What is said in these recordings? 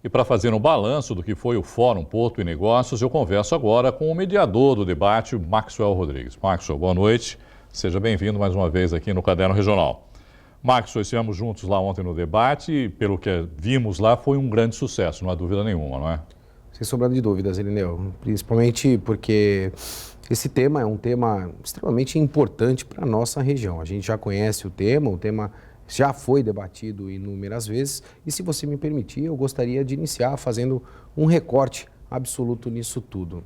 E para fazer um balanço do que foi o Fórum Porto e Negócios, eu converso agora com o mediador do debate, Maxwell Rodrigues. Maxwell, boa noite. Seja bem-vindo mais uma vez aqui no Caderno Regional. Maxwell, estivemos juntos lá ontem no debate e, pelo que vimos lá, foi um grande sucesso, não há dúvida nenhuma, não é? Sem sombra de dúvidas, Irineu. Principalmente porque esse tema é um tema extremamente importante para a nossa região. A gente já conhece o tema já foi debatido inúmeras vezes e, se você me permitir, eu gostaria de iniciar fazendo um recorte absoluto nisso tudo.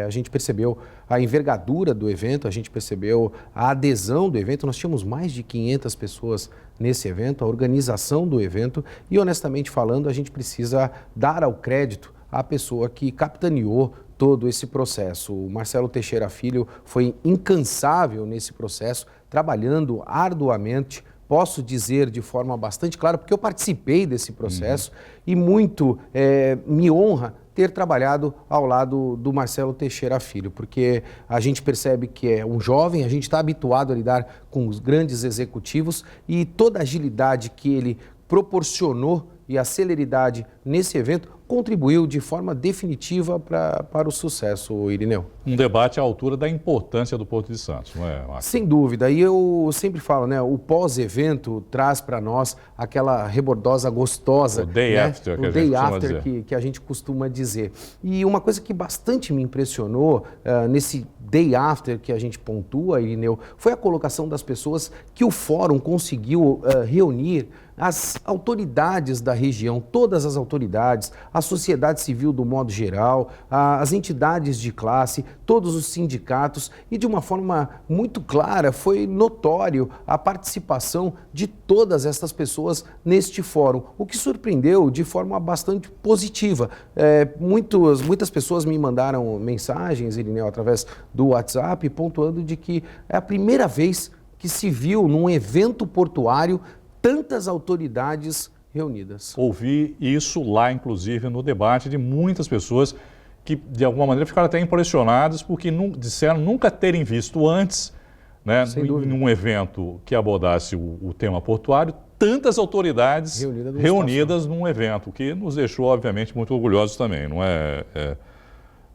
A gente percebeu a envergadura do evento, a gente percebeu a adesão do evento, nós tínhamos mais de 500 pessoas nesse evento, a organização do evento e, honestamente falando, a gente precisa dar ao crédito à pessoa que capitaneou todo esse processo. O Marcelo Teixeira Filho foi incansável nesse processo, trabalhando arduamente. Posso dizer de forma bastante clara, porque eu participei desse processo e muito me honra ter trabalhado ao lado do Marcelo Teixeira Filho, porque a gente percebe que é um jovem, a gente está habituado a lidar com os grandes executivos e toda a agilidade que ele proporcionou e a celeridade nesse evento contribuiu de forma definitiva para o sucesso, Irineu. Um debate à altura da importância do Porto de Santos, não é, Marcos? Sem dúvida, e eu sempre falo, né, o pós-evento traz para nós aquela rebordosa gostosa. O day after, que a gente costuma dizer. Que a gente costuma dizer. E uma coisa que bastante me impressionou nesse day after que a gente pontua, Irineu, foi a colocação das pessoas que o fórum conseguiu reunir as autoridades da região, todas as autoridades, a sociedade civil do modo geral, as entidades de classe, todos os sindicatos e, de uma forma muito clara, foi notório a participação de todas essas pessoas neste fórum, o que surpreendeu de forma bastante positiva. Muitas pessoas me mandaram mensagens, Irineu, através do WhatsApp, pontuando de que é a primeira vez que se viu num evento portuário tantas autoridades reunidas. Ouvi isso lá, inclusive, no debate de muitas pessoas que, de alguma maneira, ficaram até impressionadas porque disseram nunca terem visto antes, né, num evento que abordasse o tema portuário, tantas autoridades reunidas num evento, o que nos deixou, obviamente, muito orgulhosos também, não é,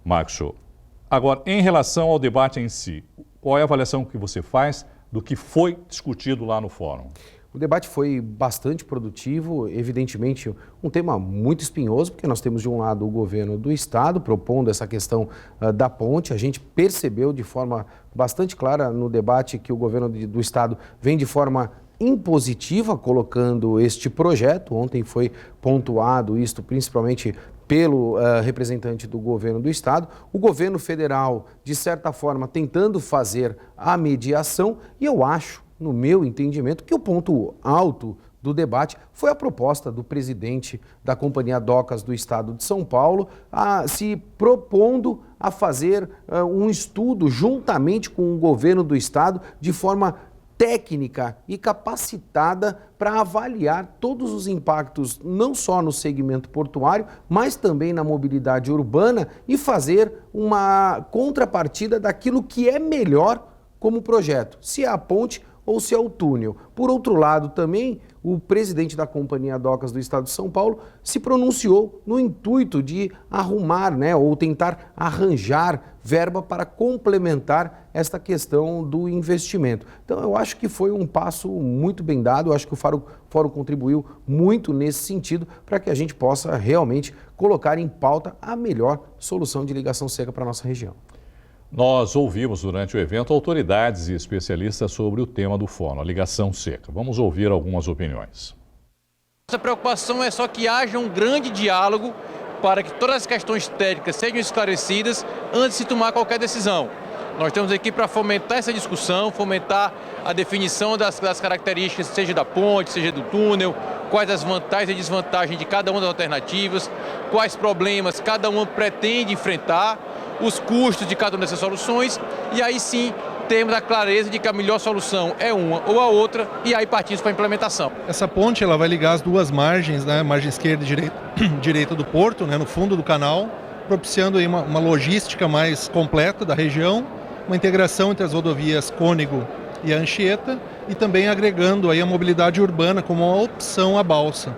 Maxwell? Agora, em relação ao debate em si, qual é a avaliação que você faz do que foi discutido lá no fórum? O debate foi bastante produtivo, evidentemente um tema muito espinhoso, porque nós temos de um lado o governo do estado propondo essa questão da ponte. A gente percebeu de forma bastante clara no debate que o governo do estado vem de forma impositiva colocando este projeto. Ontem foi pontuado isto principalmente pelo representante do governo do estado, o governo federal, de certa forma, tentando fazer a mediação, e eu acho, no meu entendimento, que o ponto alto do debate foi a proposta do presidente da Companhia Docas do Estado de São Paulo, se propondo a fazer um estudo juntamente com o governo do Estado de forma técnica e capacitada para avaliar todos os impactos, não só no segmento portuário, mas também na mobilidade urbana e fazer uma contrapartida daquilo que é melhor como projeto, se é a ponte ou se é o túnel. Por outro lado, também, o presidente da Companhia Docas do Estado de São Paulo se pronunciou no intuito de arrumar, ou tentar arranjar verba para complementar esta questão do investimento. Então, eu acho que foi um passo muito bem dado, eu acho que o Fórum contribuiu muito nesse sentido para que a gente possa realmente colocar em pauta a melhor solução de ligação seca para a nossa região. Nós ouvimos durante o evento autoridades e especialistas sobre o tema do fórum, a ligação seca. Vamos ouvir algumas opiniões. Nossa preocupação é só que haja um grande diálogo para que todas as questões técnicas sejam esclarecidas antes de se tomar qualquer decisão. Nós estamos aqui para fomentar essa discussão, fomentar a definição das características, seja da ponte, seja do túnel, quais as vantagens e desvantagens de cada uma das alternativas, quais problemas cada uma pretende enfrentar, os custos de cada uma dessas soluções, e aí sim temos a clareza de que a melhor solução é uma ou a outra, e aí partimos para a implementação. Essa ponte ela vai ligar as duas margens, margem esquerda e direita do porto, no fundo do canal, propiciando aí uma logística mais completa da região, uma integração entre as rodovias Cônego e a Anchieta, e também agregando aí a mobilidade urbana como uma opção à balsa.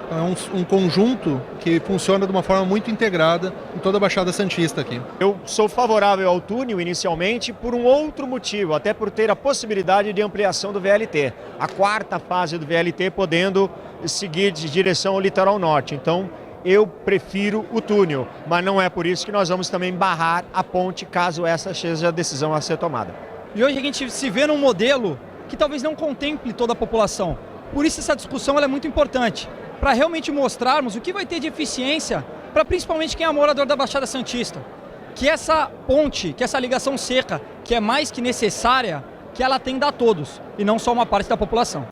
Então é um conjunto que funciona de uma forma muito integrada em toda a Baixada Santista aqui. Eu sou favorável ao túnel inicialmente por um outro motivo, até por ter a possibilidade de ampliação do VLT. A quarta fase do VLT podendo seguir de direção ao litoral norte. Então, eu prefiro o túnel, mas não é por isso que nós vamos também barrar a ponte caso essa seja a decisão a ser tomada. E hoje a gente se vê num modelo que talvez não contemple toda a população. Por isso essa discussão ela é muito importante, para realmente mostrarmos o que vai ter de eficiência para principalmente quem é morador da Baixada Santista. Que essa ponte, que essa ligação seca, que é mais que necessária, que ela atenda a todos e não só uma parte da população.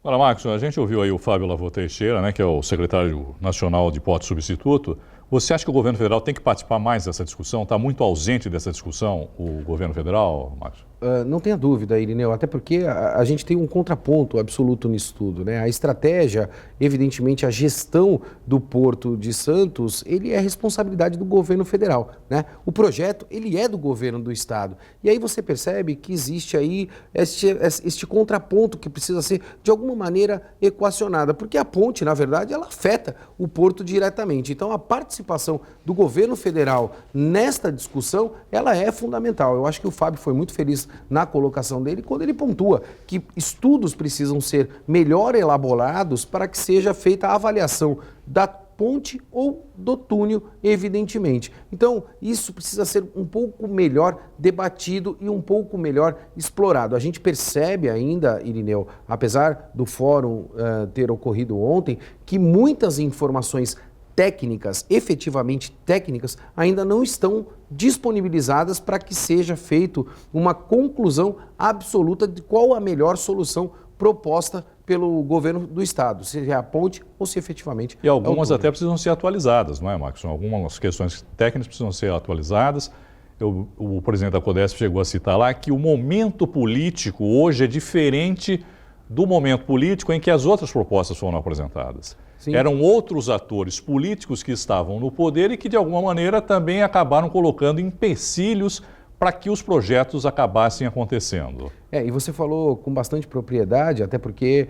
Olha, Marcos, a gente ouviu aí o Fábio Lavor Teixeira, né, que é o secretário nacional de porte substituto. Você acha que o governo federal tem que participar mais dessa discussão? Está muito ausente dessa discussão o governo federal, Marcos? Não tenha dúvida, Irineu, até porque a gente tem um contraponto absoluto nisso tudo, né? A estratégia, evidentemente, a gestão do Porto de Santos, ele é responsabilidade do governo federal, né? O projeto, ele é do governo do estado. E aí você percebe que existe aí este contraponto que precisa ser, de alguma maneira, equacionada, porque a ponte, na verdade, ela afeta o Porto diretamente. Então, a participação do governo federal nesta discussão, ela é fundamental. Eu acho que o Fábio foi muito feliz na colocação dele, quando ele pontua que estudos precisam ser melhor elaborados para que seja feita a avaliação da ponte ou do túnel, evidentemente. Então, isso precisa ser um pouco melhor debatido e um pouco melhor explorado. A gente percebe ainda, Irineu, apesar do fórum ter ocorrido ontem, que muitas informações técnicas, efetivamente técnicas, ainda não estão disponibilizadas para que seja feito uma conclusão absoluta de qual a melhor solução proposta pelo governo do estado, se é a ponte ou se efetivamente e algumas até precisam ser atualizadas, não é, Marcos? Algumas questões técnicas precisam ser atualizadas. O presidente da Codesp chegou a citar lá que o momento político hoje é diferente do momento político em que as outras propostas foram apresentadas. Sim. Eram outros atores políticos que estavam no poder e que, de alguma maneira, também acabaram colocando empecilhos para que os projetos acabassem acontecendo. E você falou com bastante propriedade, até porque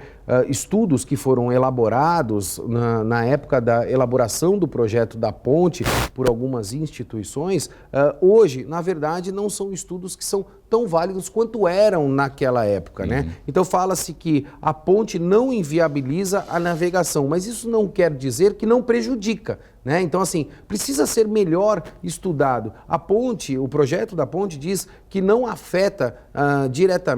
estudos que foram elaborados na época da elaboração do projeto da ponte por algumas instituições, hoje, na verdade, não são estudos que são tão válidos quanto eram naquela época, né? Então fala-se que a ponte não inviabiliza a navegação, mas isso não quer dizer que não prejudica, né? Então, assim, precisa ser melhor estudado. A ponte, o projeto da ponte diz que não afeta diretamente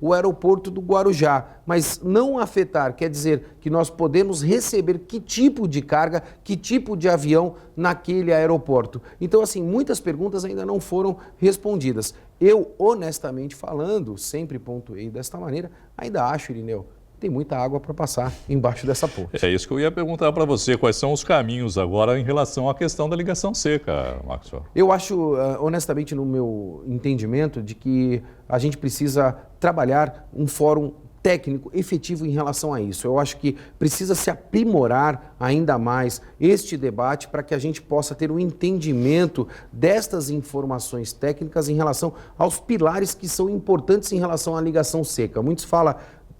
o aeroporto do Guarujá, mas não afetar quer dizer que nós podemos receber que tipo de carga, que tipo de avião naquele aeroporto. Então, assim, muitas perguntas ainda não foram respondidas. Eu, honestamente falando, sempre pontuei desta maneira, ainda acho, Irineu, tem muita água para passar embaixo dessa ponte. É isso que eu ia perguntar para você, quais são os caminhos agora em relação à questão da ligação seca, Maxwell? Eu acho, honestamente, no meu entendimento, de que a gente precisa trabalhar um fórum técnico efetivo em relação a isso. Eu acho que precisa se aprimorar ainda mais este debate para que a gente possa ter um entendimento destas informações técnicas em relação aos pilares que são importantes em relação à ligação seca. Muitos falam,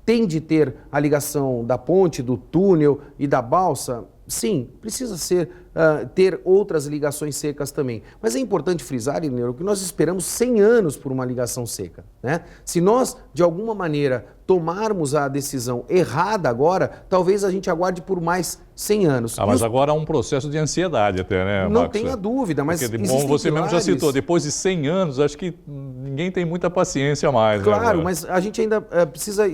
tem de ter a ligação da ponte, do túnel e da balsa? Sim, precisa ter outras ligações secas também. Mas é importante frisar, Irineu, que nós esperamos 100 anos por uma ligação seca, né? Se nós, de alguma maneira, tomarmos a decisão errada agora, talvez a gente aguarde por mais 100 anos. Mas agora há um processo de ansiedade até, né, Não Marcos? tenha dúvida, mas porque, bom, você mesmo já citou, depois de 100 anos, acho que ninguém tem muita paciência mais. Claro, né, mas a gente ainda precisa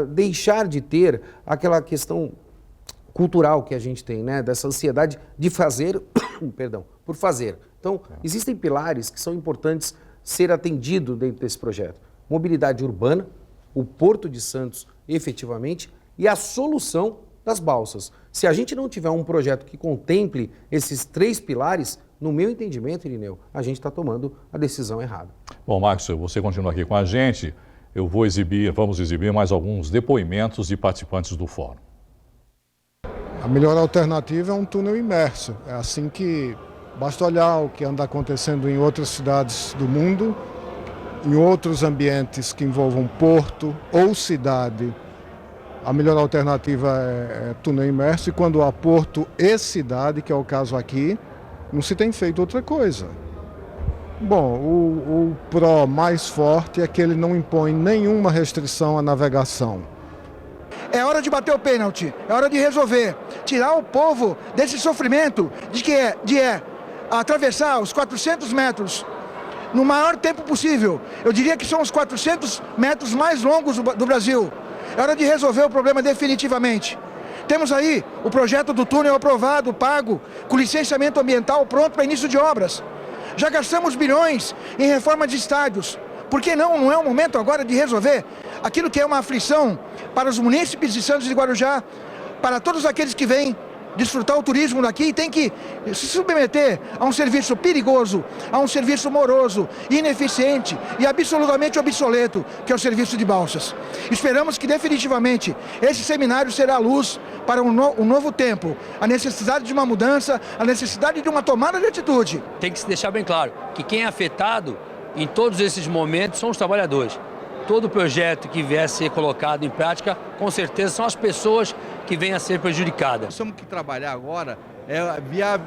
deixar de ter aquela questão cultural que a gente tem, né? Dessa ansiedade de fazer, perdão, por fazer. Então, existem pilares que são importantes ser atendido dentro desse projeto. Mobilidade urbana, o Porto de Santos, efetivamente, e a solução das balsas. Se a gente não tiver um projeto que contemple esses 3 pilares, no meu entendimento, Irineu, a gente está tomando a decisão errada. Bom, Marcos, você continua aqui com a gente. Vamos exibir mais alguns depoimentos de participantes do fórum. A melhor alternativa é um túnel imerso. É assim que basta olhar o que anda acontecendo em outras cidades do mundo, em outros ambientes que envolvam porto ou cidade a melhor alternativa é túnel imerso, e quando há porto e cidade, que é o caso aqui, não se tem feito outra coisa. Bom, o pró mais forte é que ele não impõe nenhuma restrição à navegação. É hora de bater o pênalti, é hora de resolver, tirar o povo desse sofrimento de atravessar os 400 metros no maior tempo possível. Eu diria que são os 400 metros mais longos do Brasil. É hora de resolver o problema definitivamente. Temos aí o projeto do túnel aprovado, pago, com licenciamento ambiental pronto para início de obras. Já gastamos bilhões em reforma de estádios. Por que não é o momento agora de resolver aquilo que é uma aflição para os munícipes de Santos e Guarujá, para todos aqueles que vêm desfrutar o turismo daqui e tem que se submeter a um serviço perigoso, a um serviço moroso, ineficiente e absolutamente obsoleto, que é o serviço de balsas. Esperamos que definitivamente esse seminário será a luz para um novo tempo, a necessidade de uma mudança, a necessidade de uma tomada de atitude. Tem que se deixar bem claro que quem é afetado em todos esses momentos são os trabalhadores. Todo projeto que vier a ser colocado em prática, com certeza são as pessoas que vêm a ser prejudicadas. Nós temos que trabalhar agora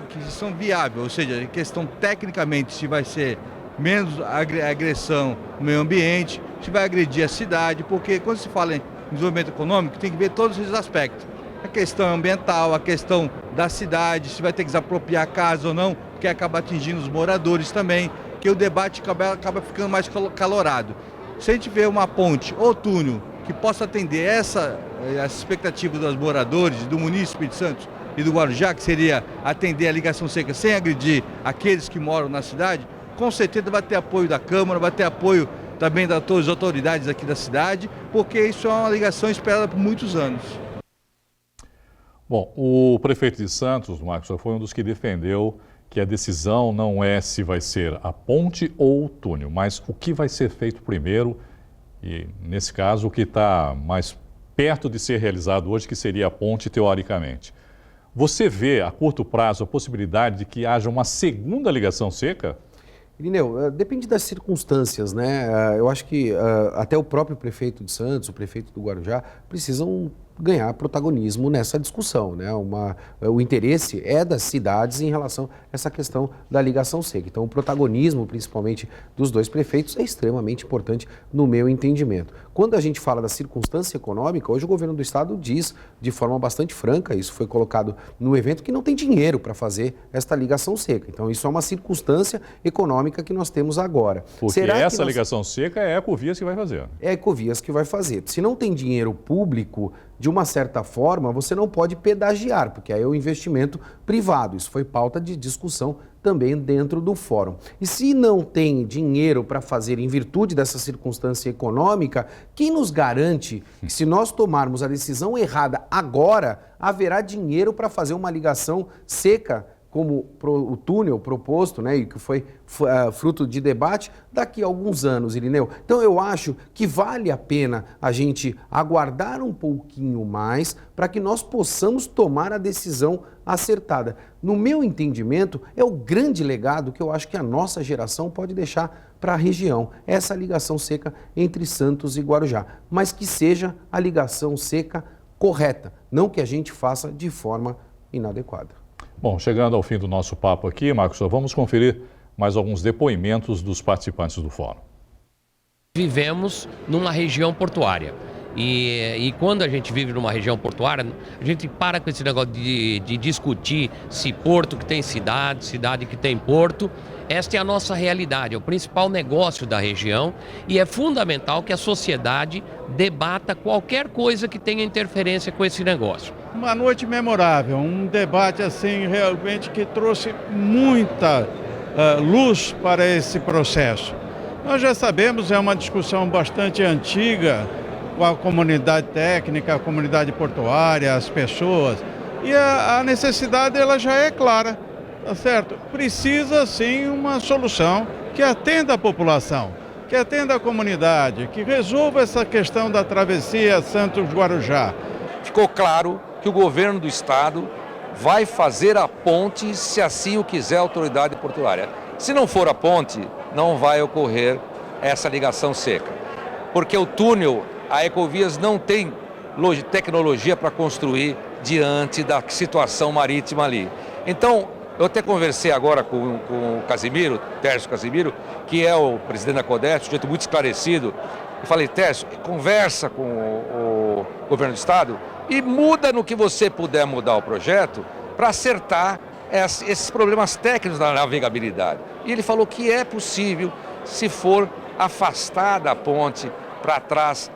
questão viável, ou seja, questão tecnicamente se vai ser menos agressão no meio ambiente, se vai agredir a cidade, porque quando se fala em desenvolvimento econômico tem que ver todos esses aspectos. A questão ambiental, a questão da cidade, se vai ter que desapropriar a casa ou não, que acaba atingindo os moradores também, que o debate acaba ficando mais calorado. Se a gente vê uma ponte ou túnel que possa atender essa expectativa dos moradores, do município de Santos e do Guarujá, que seria atender a ligação seca sem agredir aqueles que moram na cidade, com certeza vai ter apoio da Câmara, vai ter apoio também das todas as autoridades aqui da cidade, porque isso é uma ligação esperada por muitos anos. Bom, o prefeito de Santos, Marcos, foi um dos que defendeu que a decisão não é se vai ser a ponte ou o túnel, mas o que vai ser feito primeiro e, nesse caso, o que está mais perto de ser realizado hoje, que seria a ponte, teoricamente. Você vê, a curto prazo, a possibilidade de que haja uma segunda ligação seca? Irineu, depende das circunstâncias, né? Eu acho que até o próprio prefeito de Santos, o prefeito do Guarujá, precisam ganhar protagonismo nessa discussão, né? O interesse é das cidades em relação a essa questão da ligação seca. Então, o protagonismo, principalmente dos dois prefeitos, é extremamente importante no meu entendimento. Quando a gente fala da circunstância econômica, hoje o governo do estado diz de forma bastante franca, isso foi colocado no evento, que não tem dinheiro para fazer esta ligação seca. Então, isso é uma circunstância econômica que nós temos agora. Porque essa ligação seca é a Ecovias que vai fazer. É a Ecovias que vai fazer. Se não tem dinheiro público, de uma certa forma, você não pode pedagiar, porque aí é o investimento privado. Isso foi pauta de discussão também dentro do fórum. E se não tem dinheiro para fazer em virtude dessa circunstância econômica, quem nos garante que se nós tomarmos a decisão errada agora, haverá dinheiro para fazer uma ligação seca, como o túnel proposto, né, e que foi fruto de debate, daqui a alguns anos, Irineu. Então eu acho que vale a pena a gente aguardar um pouquinho mais para que nós possamos tomar a decisão acertada. No meu entendimento, é o grande legado que eu acho que a nossa geração pode deixar para a região, essa ligação seca entre Santos e Guarujá, mas que seja a ligação seca correta, não que a gente faça de forma inadequada. Bom, chegando ao fim do nosso papo aqui, Marcos, vamos conferir mais alguns depoimentos dos participantes do fórum. Vivemos numa região portuária e quando a gente vive numa região portuária, a gente para com esse negócio de discutir se porto que tem cidade, cidade que tem porto. Esta é a nossa realidade, é o principal negócio da região e é fundamental que a sociedade debata qualquer coisa que tenha interferência com esse negócio. Uma noite memorável, um debate assim realmente que trouxe muita luz para esse processo. Nós já sabemos, é uma discussão bastante antiga com a comunidade técnica, a comunidade portuária, as pessoas, e a necessidade ela já é clara, tá certo? Precisa sim uma solução que atenda a população, que atenda a comunidade, que resolva essa questão da travessia Santos-Guarujá. Ficou claro que o governo do estado vai fazer a ponte se assim o quiser a autoridade portuária. Se não for a ponte, não vai ocorrer essa ligação seca. Porque o túnel, a Ecovias não tem tecnologia para construir diante da situação marítima ali. Então, eu até conversei agora com o Casimiro, Tércio Casimiro, que é o presidente da CODESP, um sujeito muito esclarecido. Eu falei, Tércio, conversa com o governo do estado e muda no que você puder mudar o projeto para acertar esses problemas técnicos da navegabilidade. E ele falou que é possível se for afastada a ponte para trás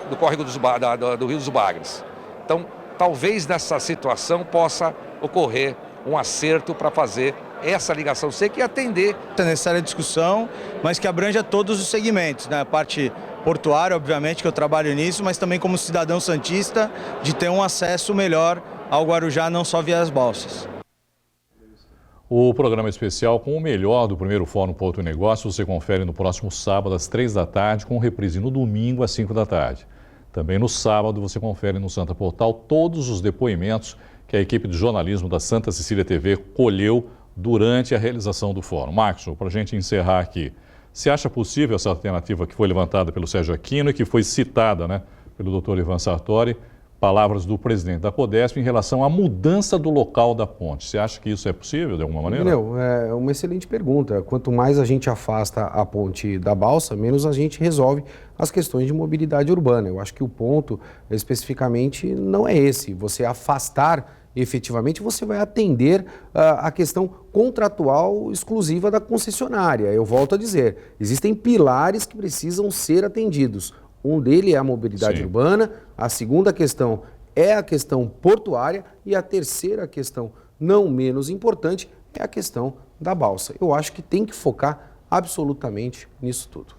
do córrego do Rio dos Bagres. Então, talvez nessa situação possa ocorrer um acerto para fazer essa ligação seca e atender. É necessária discussão, mas que abranja todos os segmentos, né? A parte portuária, obviamente, que eu trabalho nisso, mas também como cidadão santista, de ter um acesso melhor ao Guarujá, não só via as balsas. O programa especial com o melhor do primeiro Fórum Porto e Negócios você confere no próximo sábado às 3 da tarde, com reprise no domingo às 5 da tarde. Também no sábado você confere no Santa Portal todos os depoimentos que a equipe de jornalismo da Santa Cecília TV colheu durante a realização do fórum. Maxwell, para a gente encerrar aqui, você acha possível essa alternativa que foi levantada pelo Sérgio Aquino e que foi citada, né, pelo Dr. Ivan Sartori, palavras do presidente da CODESP em relação à mudança do local da ponte? Você acha que isso é possível de alguma maneira? Não, é uma excelente pergunta. Quanto mais a gente afasta a ponte da balsa, menos a gente resolve as questões de mobilidade urbana. Eu acho que o ponto especificamente não é esse. Você afastar efetivamente, você vai atender a questão contratual exclusiva da concessionária. Eu volto a dizer, existem pilares que precisam ser atendidos. Um deles é a mobilidade urbana, a segunda questão é a questão portuária e a terceira questão, não menos importante, é a questão da balsa. Eu acho que tem que focar absolutamente nisso tudo.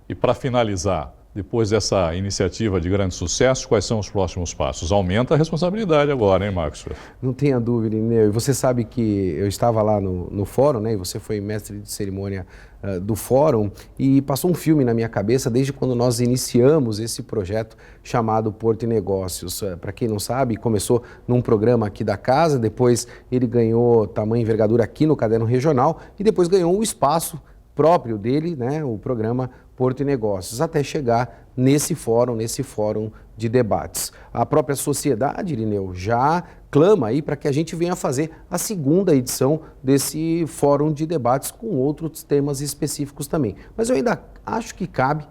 E para finalizar, depois dessa iniciativa de grande sucesso, quais são os próximos passos? Aumenta a responsabilidade agora, hein, Marcos? Não tenha dúvida, Ineu. E você sabe que eu estava lá no fórum, né? E você foi mestre de cerimônia do fórum e passou um filme na minha cabeça desde quando nós iniciamos esse projeto chamado Porto e Negócios. Para quem não sabe, começou num programa aqui da casa, depois ele ganhou tamanho e envergadura aqui no Caderno Regional e depois ganhou um espaço próprio dele, né, o programa Porto e Negócios, até chegar nesse fórum de debates. A própria sociedade, Irineu, já clama aí para que a gente venha fazer a segunda edição desse fórum de debates com outros temas específicos também. Mas eu ainda acho que cabe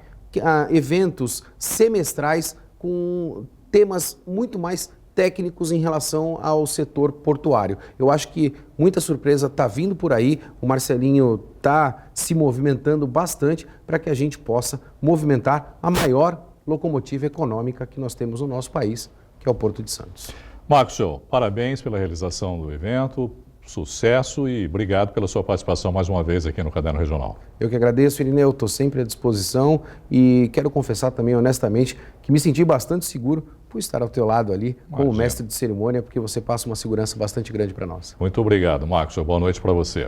eventos semestrais com temas muito mais técnicos em relação ao setor portuário. Eu acho que muita surpresa está vindo por aí, o Marcelinho está se movimentando bastante para que a gente possa movimentar a maior locomotiva econômica que nós temos no nosso país, que é o Porto de Santos. Maxwell, parabéns pela realização do evento, sucesso e obrigado pela sua participação mais uma vez aqui no Caderno Regional. Eu que agradeço, Irineu, estou sempre à disposição e quero confessar também honestamente que me senti bastante seguro por estar ao teu lado ali como mestre de cerimônia, porque você passa uma segurança bastante grande para nós. Muito obrigado, Maxwell. Boa noite para você.